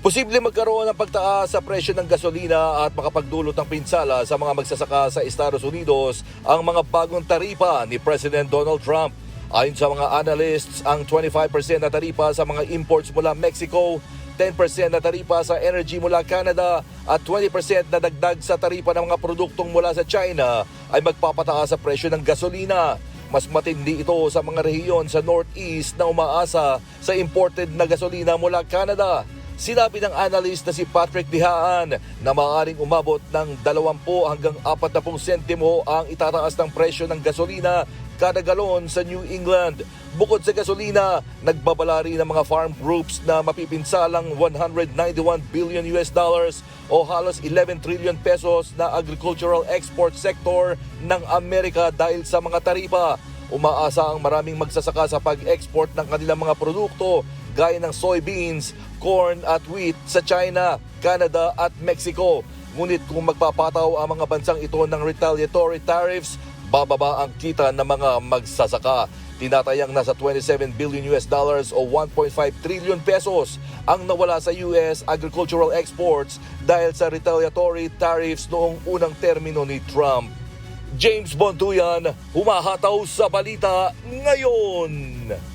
Posible magkaroon ng pagtaas sa presyo ng gasolina at makapagdulot ng pinsala sa mga magsasaka sa Estados Unidos ang mga bagong taripa ni President Donald Trump. Ayon sa mga analysts, ang 25% na taripa sa mga imports mula Mexico, 10% na taripa sa energy mula Canada at 20% na dagdag sa taripa ng mga produktong mula sa China ay magpapataas sa presyo ng gasolina. Mas matindi ito sa mga rehiyon sa Northeast na umaasa sa imported na gasolina mula Canada. Sinabi ng analyst na si Patrick Dihaan na maaaring umabot ng 20 hanggang 40 sentimo ang itataas ng presyo ng gasolina kada galon sa New England. Bukod sa gasolina, nagbabala rin ng mga farm groups na mapipinsalang 191 billion US dollars o halos 11 trillion pesos na agricultural export sector ng Amerika dahil sa mga taripa. Umaasa ang maraming magsasaka sa pag-export ng kanilang mga produkto gaya ng soybeans, corn at wheat sa China, Canada at Mexico. Ngunit kung magpapataw ang mga bansang ito ng retaliatory tariffs, bababa ang kita ng mga magsasaka. Tinatayang nasa 27 billion US dollars o 1.5 trillion pesos ang nawala sa US agricultural exports dahil sa retaliatory tariffs noong unang termino ni Trump. James Bontuyan, humahataw sa balita ngayon.